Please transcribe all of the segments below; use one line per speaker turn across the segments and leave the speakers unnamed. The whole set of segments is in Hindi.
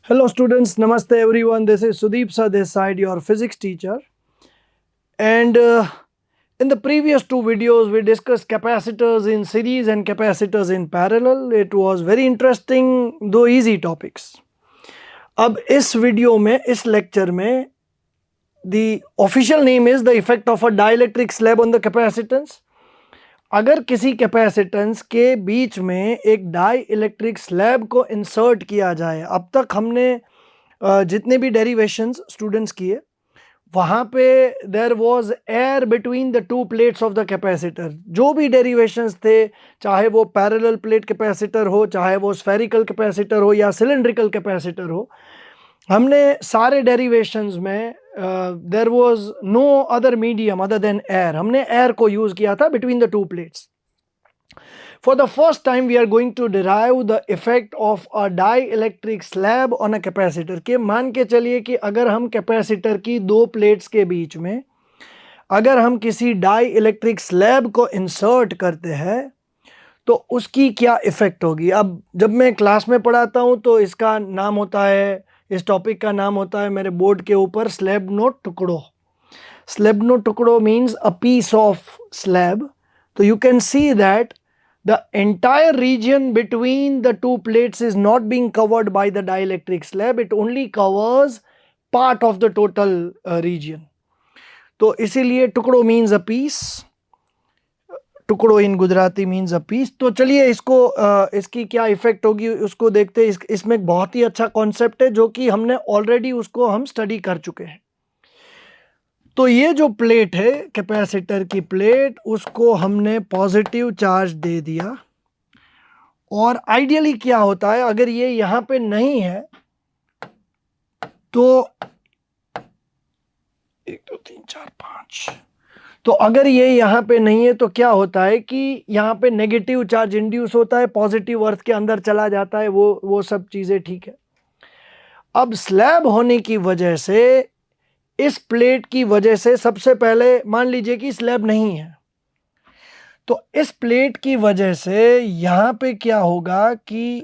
Hello students, Namaste everyone. This is Sudeep Sir this side, your physics teacher. And in the previous two videos, we discussed capacitors in series and capacitors in parallel. It was very interesting, though easy topics. अब इस वीडियो में, इस लेक्चर में, the official name is the effect of a dielectric slab on the capacitance. अगर किसी कैपेसिटेंस के बीच में एक डाई इलेक्ट्रिक स्लैब को इंसर्ट किया जाए, अब तक हमने जितने भी डेरिवेशंस स्टूडेंट्स किए वहाँ पे there was air between the two plates of the capacitor. जो भी डेरिवेशंस थे, चाहे वो पैरेलल प्लेट कैपेसिटर हो, चाहे वो स्फेरिकल कैपेसिटर हो या सिलेंड्रिकल कैपेसिटर हो, हमने सारे डेरिवेशंस में there was no other medium other than air. हमने एयर को यूज किया था between the two plates. For the first time we are going to derive the effect of a dielectric slab on a capacitor. के मान के चलिए कि अगर हम कैपेसिटर की दो प्लेट्स के बीच में अगर हम किसी डाई इलेक्ट्रिक स्लैब को इंसर्ट करते हैं तो उसकी क्या इफेक्ट होगी. अब जब मैं क्लास में पढ़ाता हूं तो इसका नाम होता है, इस टॉपिक का नाम होता है मेरे बोर्ड के ऊपर स्लैब टुकड़ो. स्लैब टुकड़ो means a piece of slab. तो you can see that the entire region between the two plates is not being covered by the dielectric slab. It only covers part of the total region. तो इसीलिए टुकड़ो means a piece. टुकड़ो in Gujarati means a piece. तो चलिए इसको इसकी क्या इफेक्ट होगी उसको देखते हैं. इसमें एक बहुत ही अच्छा कॉन्सेप्ट है जो कि हमने ऑलरेडी उसको हम स्टडी कर चुके हैं. तो ये जो प्लेट है कैपेसिटर की प्लेट, उसको हमने पॉजिटिव चार्ज दे दिया. और आइडियली क्या होता है, अगर ये यहां पे नहीं है तो 1 2 3 4 5, तो अगर ये यहां पे नहीं है तो क्या होता है कि यहां पे नेगेटिव चार्ज इंड्यूस होता है, पॉजिटिव अर्थ के अंदर चला जाता है. वो सब चीजें ठीक है. अब स्लैब होने की वजह से, इस प्लेट की वजह से, सबसे पहले मान लीजिए कि स्लैब नहीं है तो इस प्लेट की वजह से यहां पे क्या होगा कि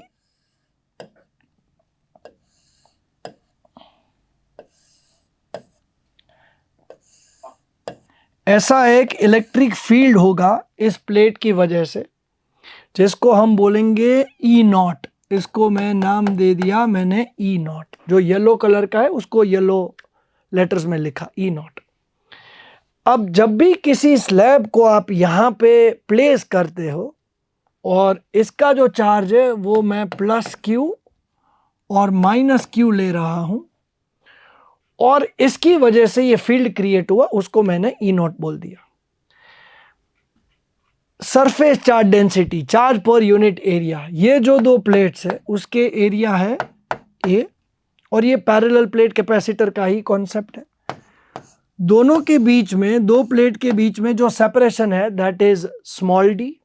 ऐसा एक इलेक्ट्रिक फील्ड होगा इस प्लेट की वजह से जिसको हम बोलेंगे ई नॉट. इसको मैं नाम दे दिया मैंने ई नॉट. जो येलो कलर का है उसको येलो लेटर्स में लिखा ई नॉट. अब जब भी किसी स्लैब को आप यहां पे प्लेस करते हो और इसका जो चार्ज है वो मैं प्लस क्यू और माइनस क्यू ले रहा हूं और इसकी वजह से ये फील्ड क्रिएट हुआ, उसको मैंने ई नॉट बोल दिया. Surface charge density, charge per unit area, ये जो दो प्लेट्स है उसके एरिया है ए और ये पैरेलल प्लेट कैपेसिटर का ही कॉन्सेप्ट है. दोनों के बीच में, दो प्लेट के बीच में जो सेपरेशन है दैट इज स्मॉल डी.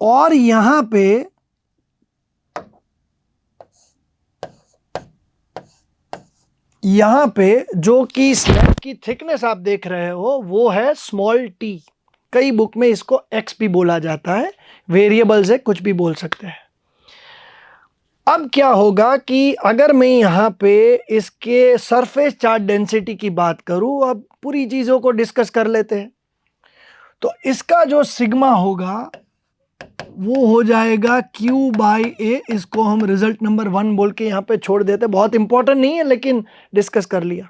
और यहां पे जो कि स्लैब की थिकनेस आप देख रहे हो वो है स्मॉल टी. कई बुक में इसको एक्स भी बोला जाता है, वेरिएबल्स है, कुछ भी बोल सकते हैं. अब क्या होगा कि अगर मैं यहां पे इसके सरफेस चार्ज डेंसिटी की बात करूं, अब पूरी चीजों को डिस्कस कर लेते हैं. तो इसका जो सिग्मा होगा वो हो जाएगा Q बाई ए. इसको हम रिजल्ट नंबर 1 बोल के यहां पे छोड़ देते. बहुत इंपॉर्टेंट नहीं है लेकिन डिस्कस कर लिया.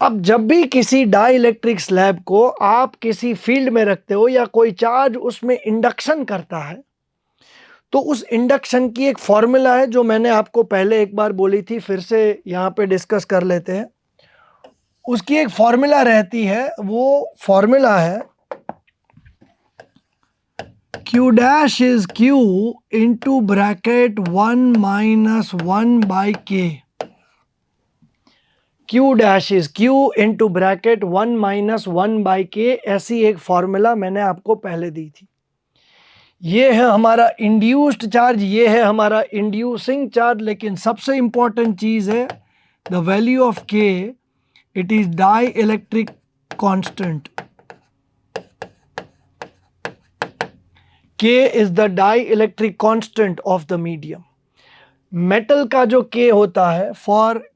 अब जब भी किसी डाई इलेक्ट्रिक स्लैब को आप किसी फील्ड में रखते हो या कोई चार्ज उसमें इंडक्शन करता है तो उस इंडक्शन की एक फॉर्मूला है जो मैंने आपको पहले एक बार बोली थी, फिर से यहां पे डिस्कस कर लेते हैं. उसकी एक फॉर्मूला रहती है, वो फॉर्मूला है Q dash is Q into bracket 1 minus 1 by के. Q dash is Q into bracket 1 minus 1 by के. ऐसी एक फॉर्मूला मैंने आपको पहले दी थी. ये है हमारा इंड्यूस्ड चार्ज, ये है हमारा इंड्यूसिंग चार्ज. लेकिन सबसे इंपॉर्टेंट चीज है the value of K. It is dielectric constant. K is the dielectric constant of the medium. Metal का जो K होता है,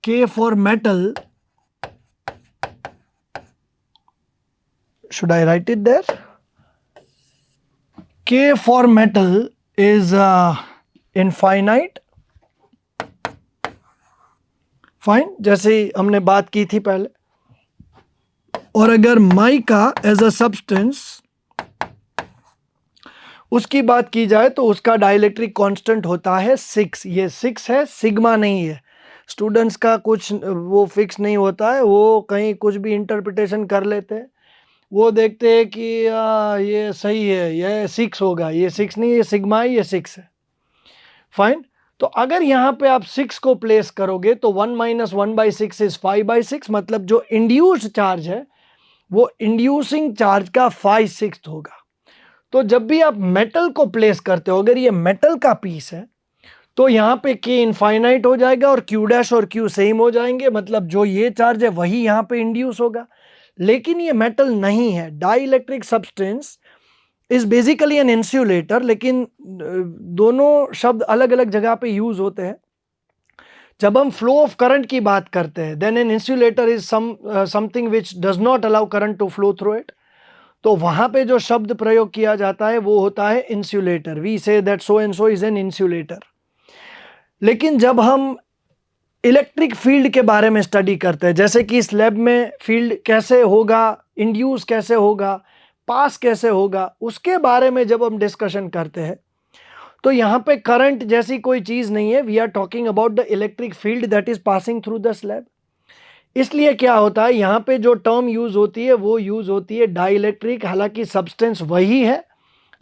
K for metal, should I write it there? K for metal is infinite. Fine, जैसे हमने बात की थी पहले. और अगर माइका एज अ सब्सटेंस उसकी बात की जाए तो उसका डाइलेक्ट्रिक कांस्टेंट होता है 6. ये 6 है, सिग्मा नहीं है. स्टूडेंट्स का कुछ वो फिक्स नहीं होता है, वो कहीं कुछ भी इंटरप्रिटेशन कर लेते हैं. वो देखते हैं कि ये सही है, ये 6 होगा. ये 6 नहीं, ये सिग्मा है, ये 6 है. फाइन. तो अगर यहां पे आप 6 को प्लेस करोगे तो 1 माइनस 1/6 इज 5/6. मतलब जो इंड्यूस्ड चार्ज है वो इंड्यूसिंग चार्ज का 5/6 होगा. तो जब भी आप मेटल को प्लेस करते हो, अगर ये मेटल का पीस है तो यहां पे K इनफाइनाइट हो जाएगा और Q डैश और Q सेम हो जाएंगे. मतलब जो ये चार्ज है वही यहां पे इंड्यूस होगा. लेकिन ये मेटल नहीं है. Dielectric substance is basically N insulator. लेकिन दोनों शब्द अलग अलग जगह पे यूज होते हैं. जब हम फ्लो ऑफ करंट की बात करते हैं, then an insulator is something which does not allow current to flow through it. तो वहां पे जो शब्द प्रयोग किया जाता है वो होता है insulator. We say that so and so is an insulator. लेकिन जब हम इलेक्ट्रिक फील्ड के बारे में स्टडी करते हैं, जैसे कि इस लैब में फील्ड कैसे होगा, इंड्यूस कैसे होगा, पास कैसे होगा, उसके बारे में जब हम डिस्कशन करते हैं तो यहाँ पे करंट जैसी कोई चीज नहीं है. We are talking about the electric field that is passing through the slab. इसलिए क्या होता है, यहाँ पे जो टर्म यूज होती है वो यूज होती है डाइइलेक्ट्रिक. हालांकि सब्सटेंस वही है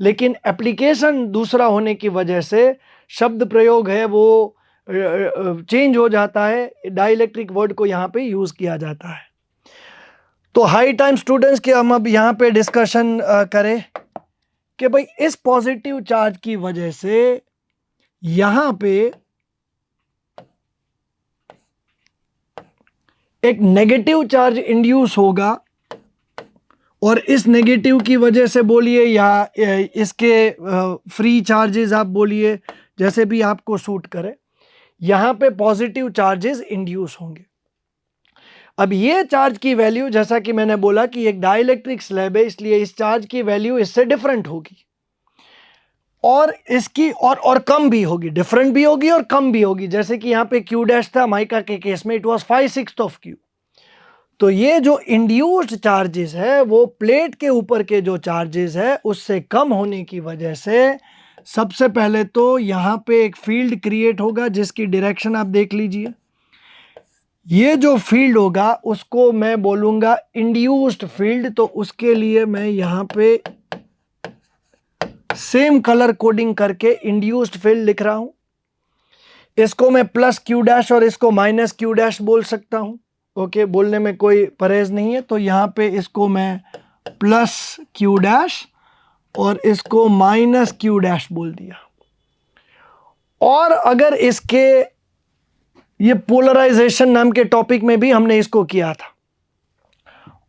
लेकिन एप्लीकेशन दूसरा होने की वजह से शब्द प्रयोग है वो चेंज हो जाता है. डाइइलेक्ट्रिक वर्ड को यहाँ पे यूज किया जाता है. तो हाई टाइम स्टूडेंट्स के हम अब यहाँ पे डिस्कशन करें कि भाई इस पॉजिटिव चार्ज की वजह से यहां पे एक नेगेटिव चार्ज इंड्यूस होगा और इस नेगेटिव की वजह से बोलिए या इसके फ्री चार्जेस आप बोलिए, जैसे भी आपको सूट करे, यहां पे पॉजिटिव चार्जेस इंड्यूस होंगे. अब ये चार्ज की वैल्यू, जैसा कि मैंने बोला कि एक डाइइलेक्ट्रिक स्लैब है, इसलिए इस चार्ज की वैल्यू इससे डिफरेंट होगी और इसकी और कम भी होगी. डिफरेंट भी होगी और कम भी होगी. जैसे कि यहाँ पे Q डैश था, माइका के केस में इट वाज 5/6 ऑफ Q. तो ये जो इंड्यूस्ड चार्जेस है वो प्लेट के ऊपर के जो चार्जेस है उससे कम होने की वजह से सबसे पहले तो यहाँ पे एक फील्ड क्रिएट होगा जिसकी डायरेक्शन आप देख लीजिए. ये जो फील्ड होगा उसको मैं बोलूंगा इंड्यूस्ड फील्ड. तो उसके लिए मैं यहाँ पे सेम कलर कोडिंग करके इंड्यूस्ड फील्ड लिख रहा हूं. इसको मैं प्लस Q डैश और इसको माइनस Q डैश बोल सकता हूं. ओके, बोलने में कोई परहेज नहीं है. तो यहां पे इसको मैं प्लस Q डैश और इसको माइनस Q डैश बोल दिया. और अगर इसके ये पोलराइजेशन नाम के टॉपिक में भी हमने इसको किया था.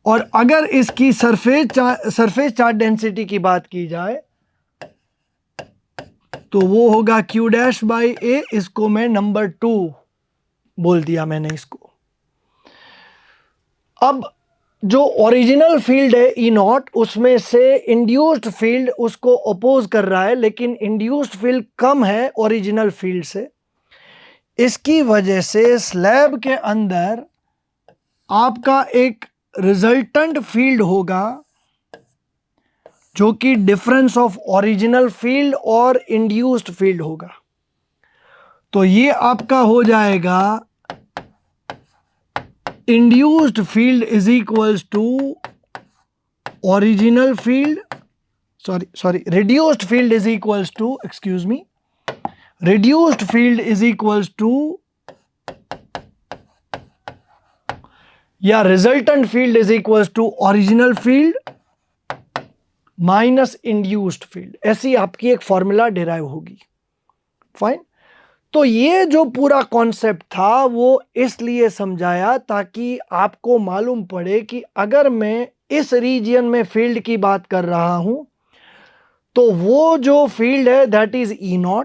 और अगर इसकी सरफेस चार्ज डेंसिटी की बात की जाए तो वो होगा Q डैश बाई A. इसको मैं नंबर 2 बोल दिया मैंने इसको. अब जो ओरिजिनल फील्ड है E0, उसमें से इंड्यूस्ड फील्ड उसको अपोज कर रहा है, लेकिन इंड्यूस्ड फील्ड कम है ओरिजिनल फील्ड से. इसकी वजह से स्लैब के अंदर आपका एक रिजल्टेंट फील्ड होगा जो कि डिफरेंस ऑफ ओरिजिनल फील्ड और इंड्यूस्ड फील्ड होगा. तो ये आपका हो जाएगा induced field is equals to original field, sorry reduced field is equals to, excuse me, reduced field is equals to या resultant field is equals to original field minus induced field. ऐसी आपकी एक फॉर्मूला डिराइव होगी. फाइन. तो ये जो पूरा कॉन्सेप्ट था वो इसलिए समझाया ताकि आपको मालूम पड़े कि अगर मैं इस रीजन में फील्ड की बात कर रहा हूं तो वो जो फील्ड है दैट इज E0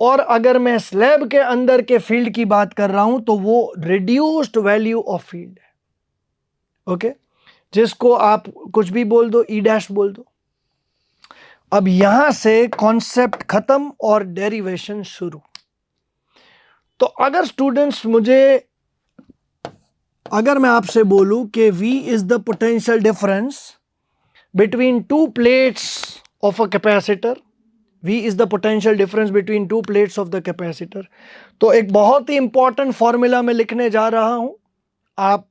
और अगर मैं स्लैब के अंदर के फील्ड की बात कर रहा हूं तो वो रिड्यूस्ड वैल्यू ऑफ फील्ड है। ओके, जिसको आप कुछ भी बोल दो, ई डैश बोल दो। अब यहां से कॉन्सेप्ट खत्म और डेरिवेशन शुरू। तो अगर स्टूडेंट्स अगर मैं आपसे बोलूं कि V is the potential difference between two plates of a capacitor, V is the potential difference between two plates of the capacitor, तो एक बहुत ही इंपॉर्टेंट फॉर्मूला मैं लिखने जा रहा हूं। आप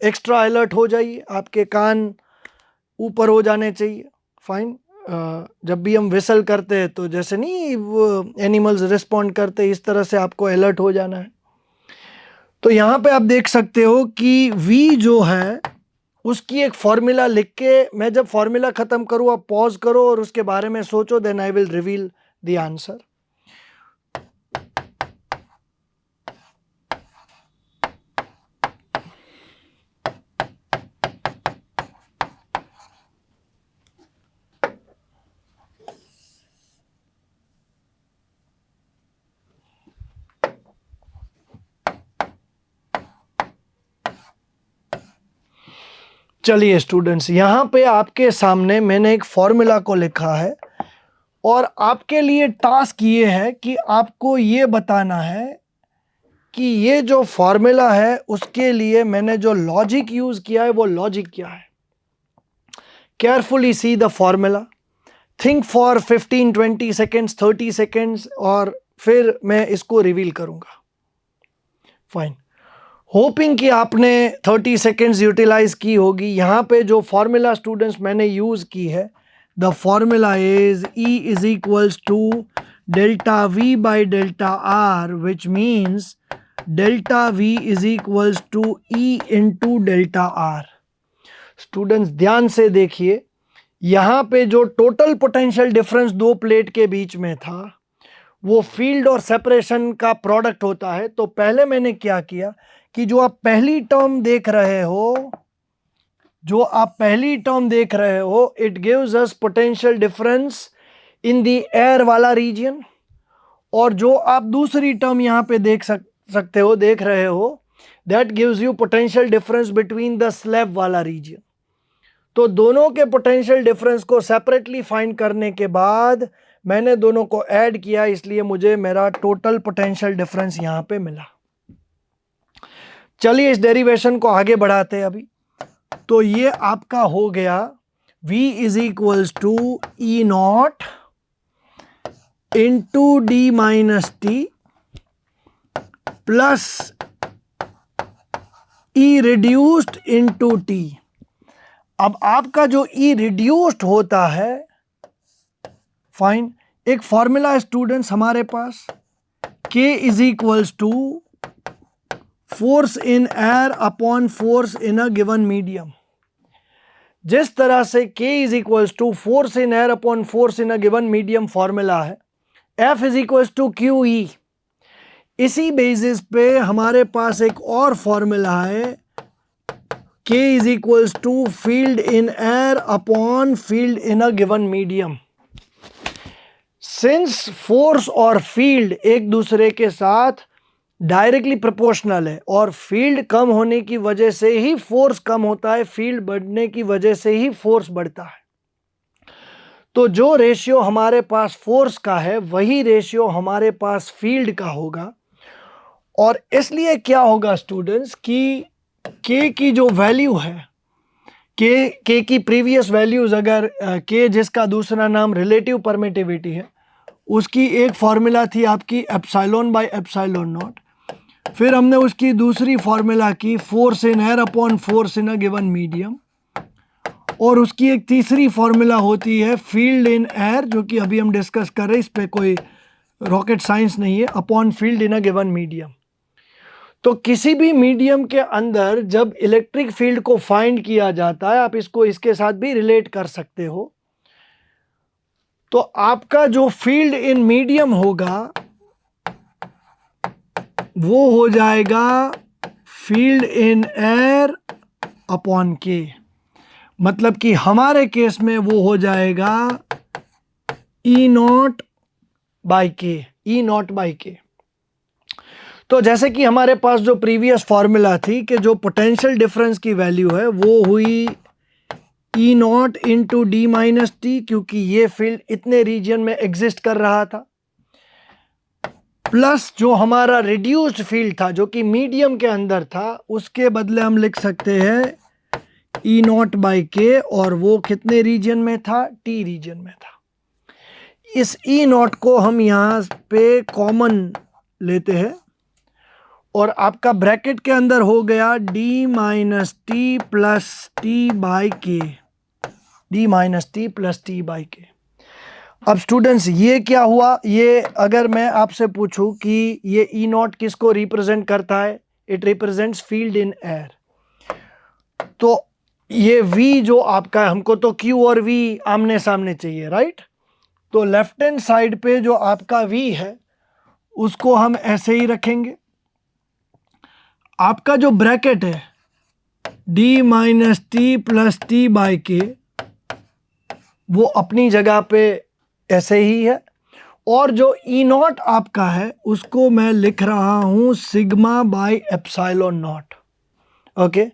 एक्स्ट्रा अलर्ट हो जाइए, आपके कान ऊपर हो जाने चाहिए। फाइन। जब भी हम विसल करते हैं तो जैसे नहीं वो एनिमल्स रिस्पॉन्ड करते, इस तरह से आपको अलर्ट हो जाना है। तो यहां पे आप देख सकते हो कि V जो है उसकी एक फॉर्मूला लिख के, मैं जब फॉर्मूला खत्म करूं आप पॉज करो और उसके बारे में सोचो, then I will reveal the answer. चलिए स्टूडेंट्स, यहां पे आपके सामने मैंने एक फॉर्मूला को लिखा है और आपके लिए टास्क ये है कि आपको ये बताना है कि ये जो फॉर्मूला है उसके लिए मैंने जो लॉजिक यूज किया है वो लॉजिक क्या है। Carefully see the formula, think for 15, 20 seconds, 30 seconds और फिर मैं इसको रिवील करूंगा। फाइन, होपिंग कि आपने 30 सेकेंड्स यूटिलाइज की होगी। यहाँ पे जो फॉर्मूला स्टूडेंट्स मैंने यूज की है, the formula is E is equals to delta V by delta R, which means delta V is equals to E into delta R। Students ध्यान से देखिए, यहाँ पे जो टोटल पोटेंशियल डिफरेंस दो प्लेट के बीच में था वो फील्ड और सेपरेशन का प्रोडक्ट होता है। तो पहले मैंने क्या किया कि जो आप पहली टर्म देख रहे हो, it gives us potential difference in the air वाला रीजन, और जो आप दूसरी टर्म यहां पे देख रहे हो, that gives you potential difference between the slab वाला रीजन। तो दोनों के पोटेंशियल डिफरेंस को सेपरेटली फाइंड करने के बाद मैंने दोनों को ऐड किया, इसलिए मुझे मेरा टोटल पोटेंशियल डिफरेंस यहां पे मिला। चलिए इस डेरिवेशन को आगे बढ़ाते हैं अभी। तो ये आपका हो गया V is equals to E naught into D minus T plus E reduced into T. अब आपका जो E रिड्यूस्ड होता है, फाइन, एक फॉर्मूला स्टूडेंट्स हमारे पास, K is equals to force in air upon force in a given medium. जिस तरह से K is equals to force in air upon force in a given medium formula है, F is equals to QE, इसी बेसिस पे हमारे पास एक और फॉर्मूला है, K is equals to field in air upon field in a given medium. Since force और फील्ड एक दूसरे के साथ डायरेक्टली प्रोपोर्शनल है और फील्ड कम होने की वजह से ही फोर्स कम होता है, फील्ड बढ़ने की वजह से ही फोर्स बढ़ता है, तो जो रेशियो हमारे पास फोर्स का है वही रेशियो हमारे पास फील्ड का होगा। और इसलिए क्या होगा स्टूडेंट्स कि K की जो वैल्यू है, K की प्रीवियस वैल्यूज, अगर K जिसका दूसरा नाम रिलेटिव परमिटिविटी है, उसकी एक फॉर्मूला थी आपकी एप्सिलॉन बाय एप्सिलॉन नॉट, फिर हमने उसकी दूसरी फॉर्मूला की force in air upon force in a given medium, और उसकी एक तीसरी फॉर्मूला होती है फील्ड इन एयर, जो कि अभी हम डिस्कस कर रहे हैं, इस पे कोई रॉकेट साइंस नहीं है, upon field in a given medium. तो किसी भी मीडियम के अंदर जब इलेक्ट्रिक फील्ड को फाइंड किया जाता है, आप इसको इसके साथ भी रिलेट कर सकते हो, तो आपका जो फील्ड इन मीडियम होगा वो हो जाएगा फील्ड इन एयर अपॉन के, मतलब कि हमारे केस में वो हो जाएगा E नॉट बाई के, ई नॉट बाई के। तो जैसे कि हमारे पास जो प्रीवियस फॉर्मूला थी कि जो पोटेंशियल डिफरेंस की वैल्यू है वो हुई e naught into d minus t, क्योंकि ये फील्ड इतने रीजन में एग्जिस्ट कर रहा था, प्लस जो हमारा रिड्यूस्ड फील्ड था जो कि मीडियम के अंदर था, उसके बदले हम लिख सकते हैं ई नॉट बाई के, और वो कितने रीजन में था, टी रीजन में था। इस ई नॉट को हम यहाँ पे कॉमन लेते हैं और आपका ब्रैकेट के अंदर हो गया d minus T plus T by k, d minus T plus T by k. अब स्टूडेंट्स ये क्या हुआ, ये अगर मैं आपसे पूछूं कि ये ई नॉट किसको रिप्रेजेंट करता है, it represents field in air. तो ये V जो आपका, हमको तो Q और V आमने सामने चाहिए, राइट। तो लेफ्ट हैंड साइड पे जो आपका V है उसको हम ऐसे ही रखेंगे। आपका जो ब्रैकेट है D minus T plus T by के, वो अपनी जगह पे ऐसे ही है, और जो ई नॉट आपका है उसको मैं लिख रहा हूं sigma by epsilon not. Okay,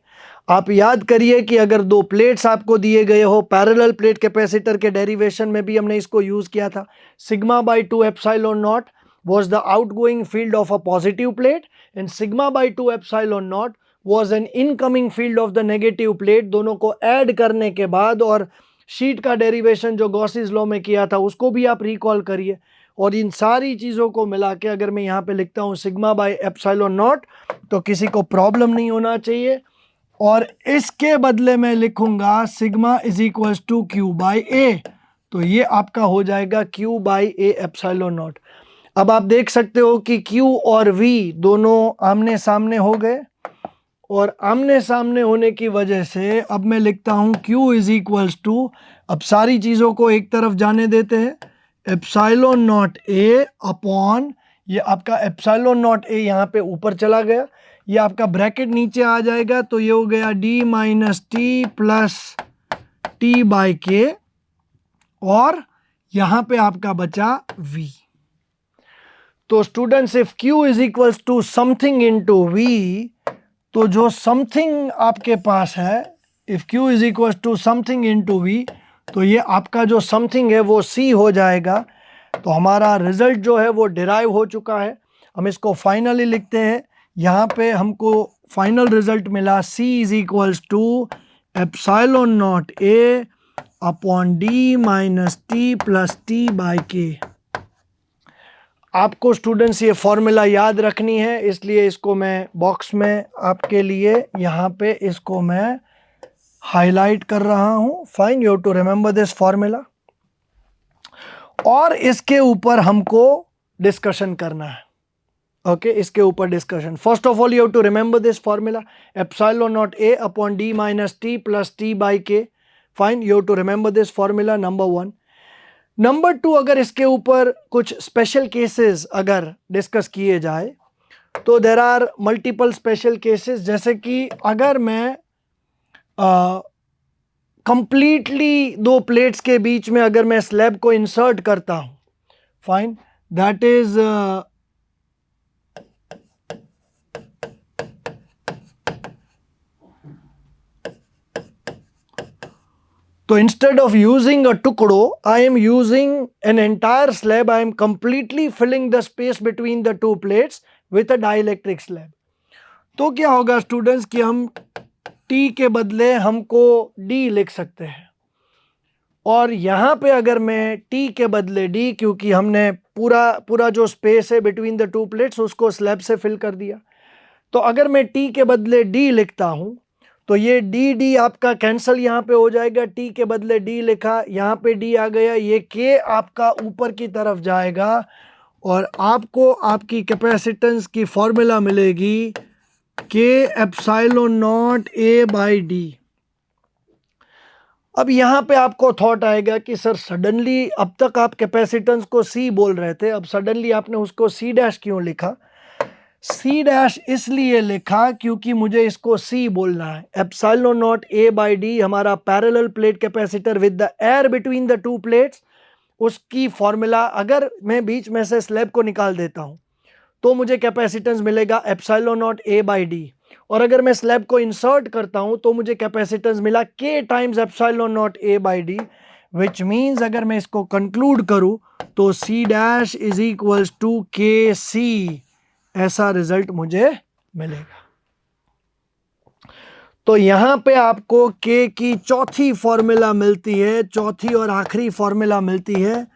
आप याद करिए कि अगर दो प्लेट्स आपको दिए गए हो, पैरेलल प्लेट कैपेसिटर के डेरिवेशन में भी हमने इसको यूज किया था। Sigma by 2 epsilon not was the outgoing field of a positive plate and sigma by 2 epsilon naught was an incoming field of the negative plate। दोनों को ऐड करने के बाद, और शीट का डेरिवेशन जो गॉसिस लॉ में किया था उसको भी आप रिकॉल करिए, और इन सारी चीज़ों को मिला के अगर मैं यहाँ पे लिखता हूँ सिग्मा बाई एप्सिलॉन नॉट, तो किसी को प्रॉब्लम नहीं होना चाहिए। और इसके बदले में लिखूंगा sigma is equals to q by a, तो ये आपका हो जाएगा q by a epsilon naught. अब आप देख सकते हो कि Q और V दोनों आमने सामने हो गए, और आमने सामने होने की वजह से अब मैं लिखता हूं Q इज इक्वल्स टू, अब सारी चीज़ों को एक तरफ जाने देते हैं, एप्सिलॉन नॉट ए अपॉन, ये आपका एप्सिलॉन नॉट ए यहाँ पे ऊपर चला गया, ये आपका ब्रैकेट नीचे आ जाएगा, तो ये हो गया D minus T plus T by के, और यहाँ पे आपका बचा V। तो students if Q is equals to something into V, तो जो समथिंग आपके पास है, if Q is equals to something into V, तो ये आपका जो समथिंग है वो C हो जाएगा। तो हमारा रिजल्ट जो है वो डिराइव हो चुका है, हम इसको फाइनली लिखते हैं। यहाँ पे हमको फाइनल रिजल्ट मिला C is equals to epsilon naught A upon D minus T plus T by K. आपको स्टूडेंट्स ये फॉर्मूला याद रखनी है, इसलिए इसको मैं बॉक्स में आपके लिए यहाँ पे इसको मैं हाईलाइट कर रहा हूँ। Fine, you have to remember this formula, और इसके ऊपर हमको डिस्कशन करना है। ओके, इसके ऊपर discussion. First of all you have to remember this formula, epsilon naught A upon D minus T plus T by k. Fine, you have to remember this formula, number 1। Number 2, अगर इसके ऊपर कुछ स्पेशल केसेस अगर डिस्कस किए जाए, तो there are multiple special cases, जैसे कि अगर मैं कंप्लीटली दो प्लेट्स के बीच में अगर मैं स्लैब को इंसर्ट करता हूं, फाइन, दैट इज तो instead of using a tukdo, I am using an entire slab. I am completely filling the space between the two plates with a dielectric slab. तो क्या होगा स्टूडेंट्स कि हम T के बदले हमको D लिख सकते हैं, और यहाँ पे अगर मैं T के बदले D, क्योंकि हमने पूरा जो स्पेस है बिटवीन द टू प्लेट्स उसको स्लैब से फिल कर दिया, तो अगर मैं T के बदले D लिखता हूँ, तो ये D आपका कैंसल यहाँ पे हो जाएगा। T के बदले D लिखा, यहाँ पे D आ गया, ये K आपका ऊपर की तरफ जाएगा, और आपको आपकी कैपेसिटेंस की फॉर्मूला मिलेगी K epsilon naught A by D। अब यहाँ पे आपको थॉट आएगा कि सर सडनली, अब तक आप कैपेसिटेंस को C बोल रहे थे, अब सडनली आपने उसको C डैश क्यों लिखा? C डैश इसलिए लिखा क्योंकि मुझे इसको C बोलना है। Epsilon naught A by D हमारा parallel plate capacitor with the air between the two plates, उसकी फॉर्मूला अगर मैं बीच में से स्लैब को निकाल देता हूं तो मुझे कैपेसिटेंस मिलेगा epsilon naught A by D, और अगर मैं स्लैब को इंसर्ट करता हूं तो मुझे कैपेसिटेंस मिला K times epsilon naught A by D, which means अगर मैं इसको कंक्लूड करूं तो C dash is equals to K C, ऐसा रिजल्ट मुझे मिलेगा। तो यहां पे आपको के की चौथी फॉर्मूला मिलती है, चौथी और आखिरी फॉर्मूला मिलती है,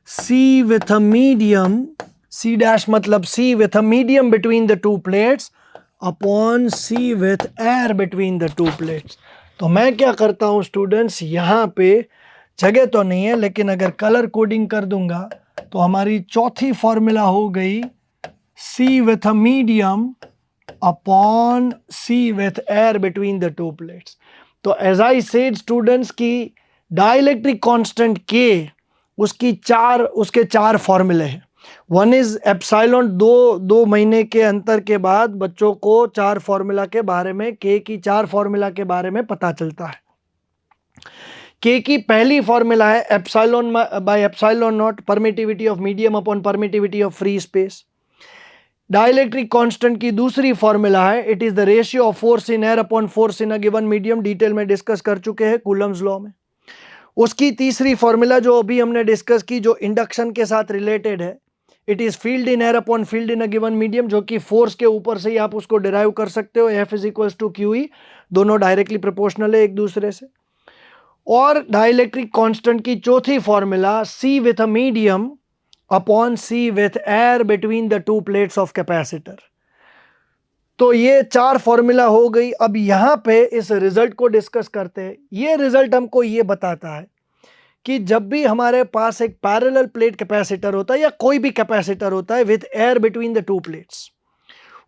c with a medium, c dash मतलब c with a medium between the two plates upon C with air between the two plates. तो मैं क्या करता हूं स्टूडेंट्स, यहां पे जगह तो नहीं है लेकिन अगर कलर कोडिंग कर दूंगा तो हमारी चौथी फॉर्मूला हो गई c with a medium upon C with air between the two plates. तो एज आई सेड स्टूडेंट्स की डाइलेक्ट्रिक कांस्टेंट के उसके चार फॉर्मूले हैं। वन इज एप्सिलॉन, दो महीने के अंतर के बाद बच्चों को चार फॉर्मूला के बारे में, के की चार फॉर्मूला के बारे में पता चलता है। के की पहली फॉर्मूला है epsilon by epsilon not permittivity of medium upon permittivity of free space. Dielectric constant की दूसरी फॉर्मूला है it is the ratio of force in air upon force in a given medium, detail में डिस्कस कर चुके हैं कूलम्स लॉ में। उसकी तीसरी फॉर्मूला जो अभी हमने डिस्कस की, जो इंडक्शन के साथ रिलेटेड है, it is field in air upon field in a given medium, जो कि फोर्स के ऊपर से ही आप उसको डिराइव कर सकते हो, F is equals to Q E, दोनों डायरेक्टली प्रोपोर्शनल है एक दूसरे से। और डाइलेक्ट्रिक कांस्टेंट की चौथी formula C with a medium upon C with air between the two plates of capacitor. तो ये चार फॉर्मूला हो गई। अब यहां पे इस रिजल्ट को डिस्कस करते हैं। ये रिजल्ट हमको ये बताता है कि जब भी हमारे पास एक पैरेलल प्लेट कैपेसिटर होता है या कोई भी कैपेसिटर होता है with air between the two plates,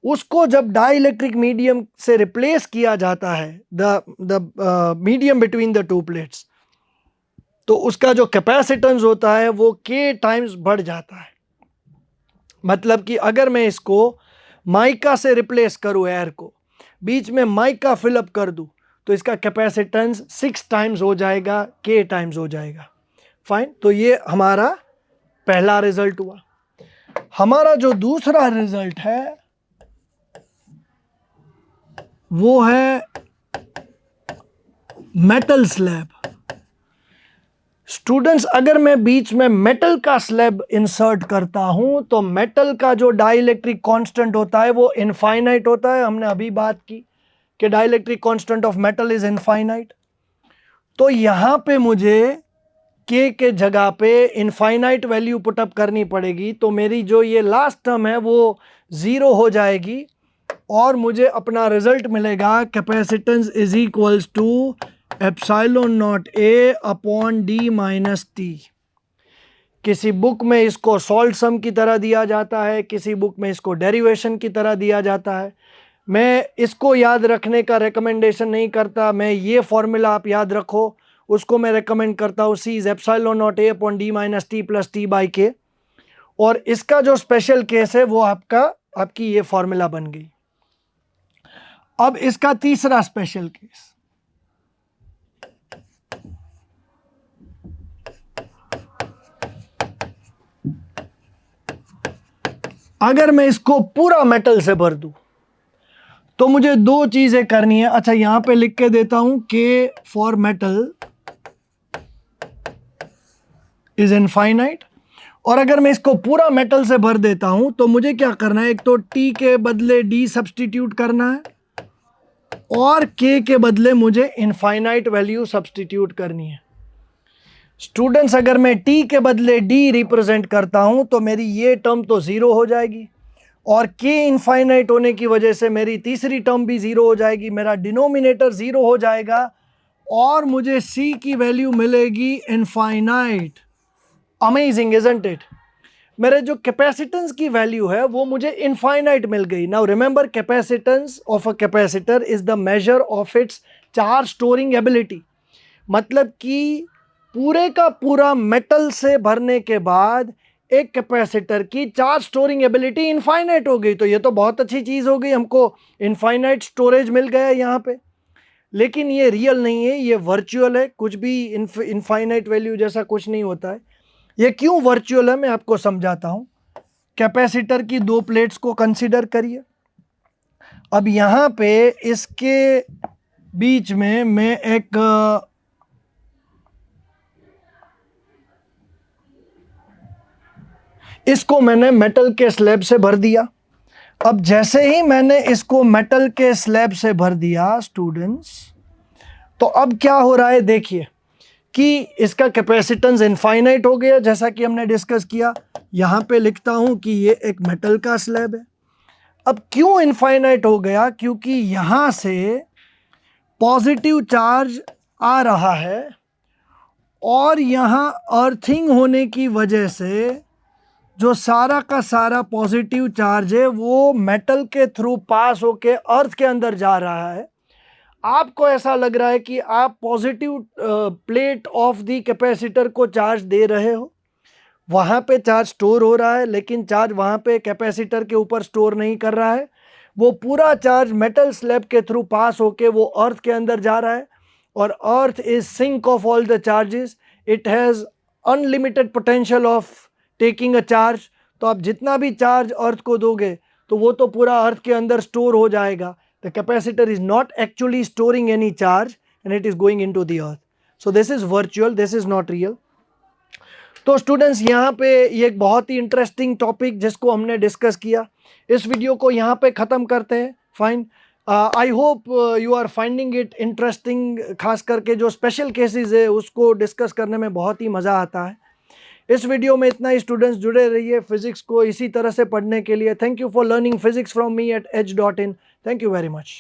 उसको जब डाइलेक्ट्रिक मीडियम से रिप्लेस किया जाता है, the medium between the two plates, तो उसका जो कैपेसिटेंस होता है वो के टाइम्स बढ़ जाता है। मतलब कि अगर मैं इसको माइका से रिप्लेस करूं, एयर को बीच में माइका फिलअप कर दूं, तो इसका कैपेसिटेंस 6 टाइम्स हो जाएगा, के टाइम्स हो जाएगा। फाइन, तो ये हमारा पहला रिजल्ट हुआ। हमारा जो दूसरा रिजल्ट है वो है मेटल स्लैब। स्टूडेंट्स, अगर मैं बीच में मेटल का स्लैब इंसर्ट करता हूं तो मेटल का जो डाइलेक्ट्रिक कांस्टेंट होता है वो इनफाइनाइट होता है। हमने अभी बात की कि dielectric constant of metal is infinite. तो यहां पे मुझे के जगह पे इनफाइनाइट वैल्यू पुटअप करनी पड़ेगी, तो मेरी जो ये लास्ट टर्म है वो 0 हो जाएगी और मुझे अपना रिजल्ट मिलेगा capacitance is equals to epsilon naught A upon D minus T. किसी बुक में इसको सॉल्ट सम की तरह दिया जाता है, किसी बुक में इसको डेरिवेशन की तरह दिया जाता है। मैं इसको याद रखने का रिकमेंडेशन नहीं करता, मैं ये फॉर्मूला आप याद रखो, उसको मैं रिकमेंड करता हूँ, c is epsilon naught A upon D minus T plus T by के। और इसका जो स्पेशल केस है वो आपकी ये फॉर्मूला बन गई। अब इसका तीसरा स्पेशल केस, अगर मैं इसको पूरा मेटल से भर दूं तो मुझे दो चीजें करनी है। अच्छा, यहां पे लिख के देता हूं के फॉर मेटल इज इनफाइनाइट। और अगर मैं इसको पूरा मेटल से भर देता हूं तो मुझे क्या करना है, एक तो टी के बदले डी सब्सटीट्यूट करना है और के बदले मुझे इनफाइनाइट वैल्यू सब्सटीट्यूट करनी है। स्टूडेंट्स, अगर मैं टी के बदले डी रिप्रेजेंट करता हूं तो मेरी ये टर्म तो 0 हो जाएगी और के इनफाइनाइट होने की वजह से मेरी तीसरी टर्म भी 0 हो जाएगी, मेरा डिनोमिनेटर 0 हो जाएगा और मुझे सी की वैल्यू मिलेगी इनफाइनाइट। Amazing isn't it? मेरे जो कैपेसिटेंस की वैल्यू है वो मुझे इनफाइनाइट मिल गई। Now remember, capacitance of a capacitor is the measure of its charge storing ability. मतलब कि पूरे का पूरा मेटल से भरने के बाद एक कैपेसिटर की चार्ज स्टोरिंग एबिलिटी इनफाइनाइट हो गई। तो ये तो बहुत अच्छी चीज हो गई, हमको इनफाइनाइट स्टोरेज मिल गया यहाँ पे। लेकिन ये रियल नहीं है, ये वर्चुअल है, कुछ भी इनफाइनाइट वैल्यू जैसा कुछ नहीं होता है। ये क्यों वर्चुअल है मैं आपको समझाता हूं। कैपेसिटर की दो प्लेट्स को कंसीडर करिए। अब यहां पे इसके बीच में मैं इसको मैंने मेटल के स्लैब से भर दिया। अब जैसे ही मैंने इसको मेटल के स्लैब से भर दिया स्टूडेंट्स, तो अब क्या हो रहा है देखिए कि इसका कैपेसिटेंस इनफाइनाइट हो गया, जैसा कि हमने डिस्कस किया। यहां पे लिखता हूं कि ये एक मेटल का स्लैब है। अब क्यों इनफाइनाइट हो गया? क्योंकि यहां से पॉजिटिव चार्ज आ रहा है और यहां अर्थिंग होने की वजह से जो सारा का सारा पॉजिटिव चार्ज है वो मेटल के थ्रू पास होके अर्थ के अंदर जा रहा है। आपको ऐसा लग रहा है कि आप positive plate of the capacitor को चार्ज दे रहे हो, वहां पे चार्ज स्टोर हो रहा है, लेकिन चार्ज वहां पे कैपेसिटर के ऊपर स्टोर नहीं कर रहा है। वो पूरा चार्ज मेटल स्लैब के थ्रू पास होके वो अर्थ के अंदर जा रहा है। और earth is sink of all the charges, it has unlimited potential of taking a charge. तो आप जितना भी चार्ज अर्थ को दोगे तो वो तो पूरा अर्थ के अंदर स्टोर हो जाएगा। The capacitor is not actually storing any charge and it is going into the earth. So this is virtual, this is not real. तो स्टूडेंट्स यहाँ पे ये एक बहुत ही इंटरेस्टिंग टॉपिक जिसको हमने डिस्कस किया, इस वीडियो को यहाँ पे ख़त्म करते हैं। Fine, I hope you are finding it interesting. खास करके जो स्पेशल केसेस है उसको डिस्कस करने में बहुत ही मज़ा आता है। इस वीडियो में इतना ही। स्टूडेंट्स जुड़े रहिए फिजिक्स को इसी तरह से पढ़ने के लिए। Thank you for learning physics from me at edge.in। Thank you very much.